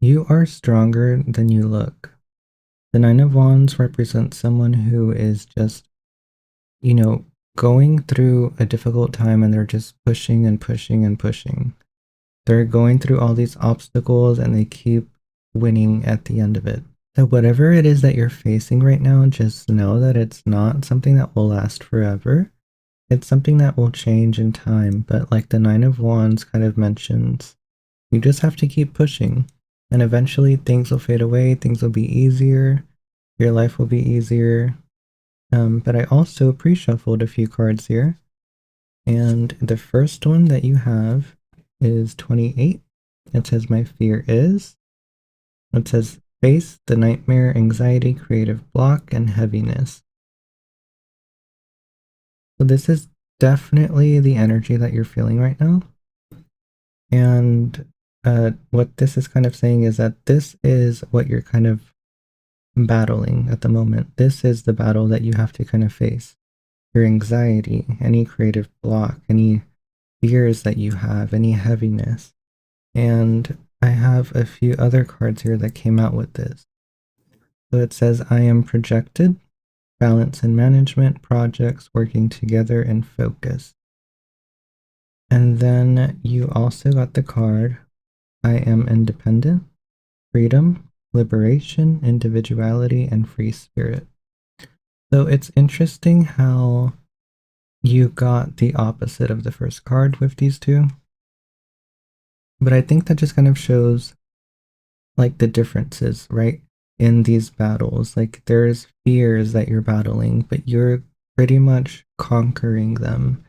You are stronger than you look. The Nine of Wands represents someone who is just, you know, going through a difficult time and they're just pushing and pushing and pushing. They're going through all these obstacles and they keep winning at the end of it. So, whatever it is that you're facing right now, just know that it's not something that will last forever. It's something that will change in time. But, like the Nine of Wands kind of mentions, you just have to keep pushing. And eventually things will fade away, things will be easier, your life will be easier. But I also pre shuffled a few cards here. And the first one that you have is 28. It says, My fear is. It says, Face the nightmare, anxiety, creative block, and heaviness. So, this is definitely the energy that you're feeling right now. And what this is kind of saying is that this is what you're kind of battling at the moment. This is the battle that you have to kind of face. Your anxiety, any creative block, any fears that you have, any heaviness. And I have a few other cards here that came out with this. So it says, I am projected, balance and management, projects working together, and focus. And then you also got the card, I am independent, freedom, liberation, individuality, and free spirit. So it's interesting how you got the opposite of the first card with these two. But I think that just kind of shows like the differences, right? In these battles. Like there's fears that you're battling, but you're pretty much conquering them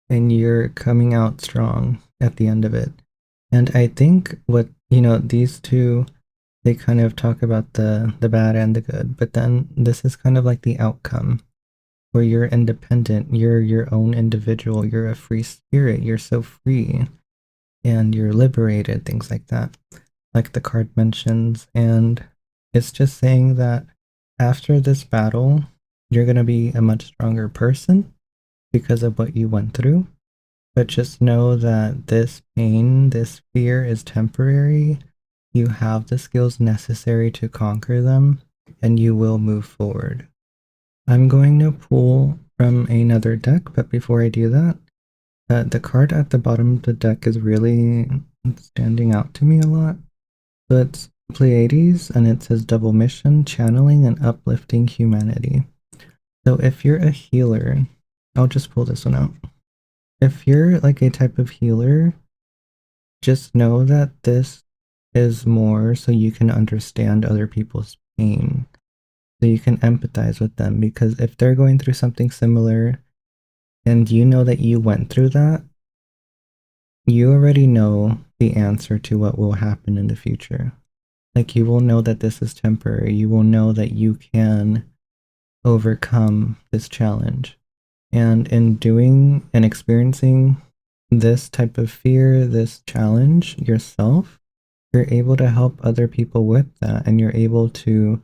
and you're coming out strong at the end of it. And I think what, these two they kind of talk about the bad and the good, but then this is kind of like the outcome where you're independent, you're your own individual, you're a free spirit, you're so free and you're liberated, things like that, like the card mentions. And it's just saying that after this battle, you're going to be a much stronger person because of what you went through. But just know that this pain, this fear is temporary. You have the skills necessary to conquer them, and you will move forward. I'm going to pull from another deck, but before I do that, the card at the bottom of the deck is really standing out to me a lot. So it's Pleiades, and it says double mission, channeling and uplifting humanity. So if you're a healer, I'll just pull this one out. If you're like a type of healer, just know that this is more so you can understand other people's pain. So you can empathize with them because if they're going through something similar and you know that you went through that, you already know the answer to what will happen in the future. Like you will know that this is temporary. You will know that you can overcome this challenge. And in doing and experiencing this type of fear, this challenge yourself, you're able to help other people with that and you're able to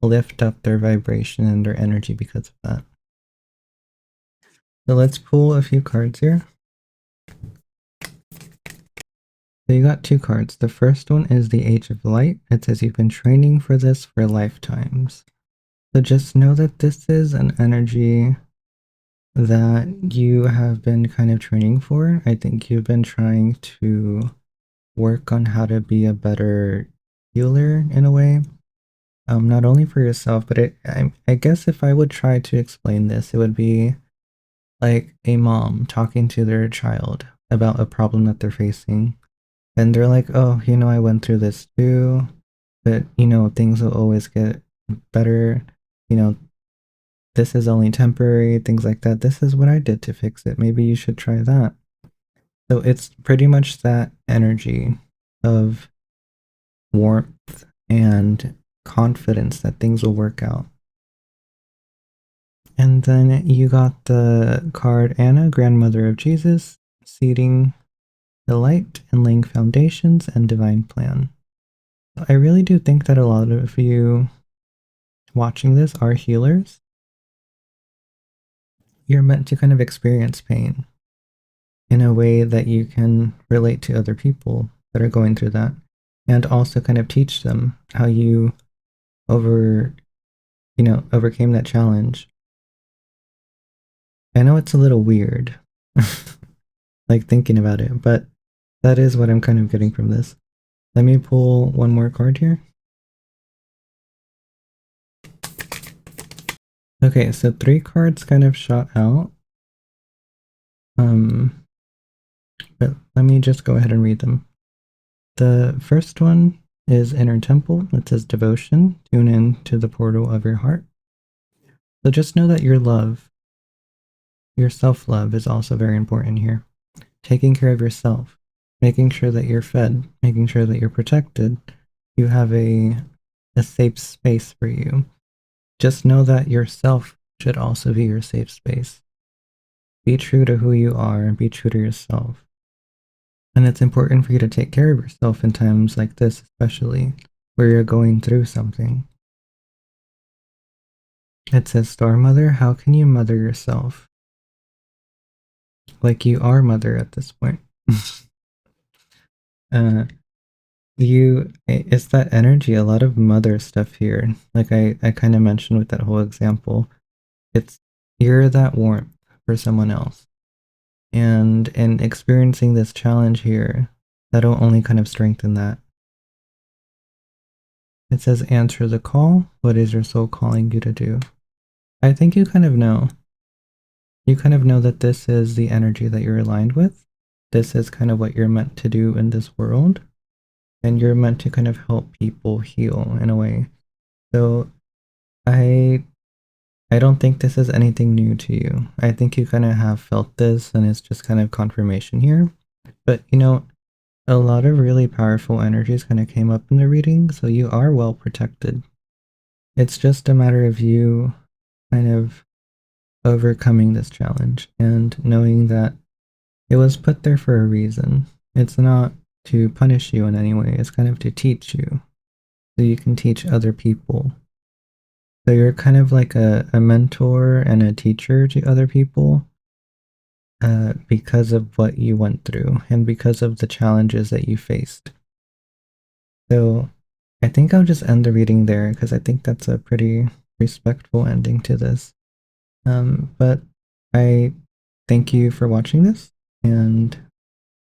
lift up their vibration and their energy because of that. So let's pull a few cards here. So you got two cards. The first one is the Age of Light. It says you've been training for this for lifetimes. So just know that this is an energy that you have been kind of training for. I think you've been trying to work on how to be a better healer in a way. Not only for yourself, but I guess if I would try to explain this, it would be like a mom talking to their child about a problem that they're facing. And they're like, oh, I went through this too, but, things will always get better. You know, this is only temporary, things like that. This is what I did to fix it. Maybe you should try that. So it's pretty much that energy of warmth and confidence that things will work out. And then you got the card Anna, Grandmother of Jesus, seeding the light and laying foundations and divine plan. I really do think that a lot of you watching this are healers. You're meant to kind of experience pain in a way that you can relate to other people that are going through that. and also kind of teach them how you overcame that challenge. I know it's a little weird, like thinking about it, but that is what I'm kind of getting from this. Let me pull one more card here. Okay, so 3 cards kind of shot out. But let me just go ahead and read them. The first one is Inner Temple. It says devotion. Tune in to the portal of your heart. So just know that your love, your self-love is also very important here. Taking care of yourself, making sure that you're fed, making sure that you're protected. You have a safe space for you. Just know that yourself should also be your safe space. Be true to who you are and be true to yourself. And it's important for you to take care of yourself in times like this, especially where you're going through something. It says, Star Mother, how can you mother yourself? Like you are mother at this point. It's that energy, a lot of mother stuff here. Like I kind of mentioned with that whole example. It's you're that warmth for someone else. And in experiencing this challenge here, that'll only kind of strengthen that. It says, answer the call. What is your soul calling you to do? I think you kind of know. You kind of know that this is the energy that you're aligned with. This is kind of what you're meant to do in this world. And you're meant to kind of help people heal in a way. So I don't think this is anything new to you. I think you kind of have felt this and it's just kind of confirmation here. But a lot of really powerful energies kind of came up in the reading, so you are well protected. It's just a matter of you kind of overcoming this challenge and knowing that it was put there for a reason. It's not to punish you in any way, it's kind of to teach you so you can teach other people. So you're kind of like a mentor and a teacher to other people because of what you went through and because of the challenges that you faced. So I think I'll just end the reading there because I think that's a pretty respectful ending to this. But I thank you for watching this, and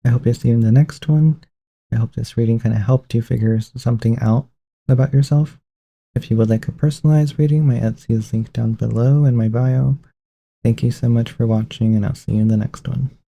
I hope to see you in the next one. I hope this reading kind of helped you figure something out about yourself. If you would like a personalized reading, my Etsy is linked down below in my bio. Thank you so much for watching, and I'll see you in the next one.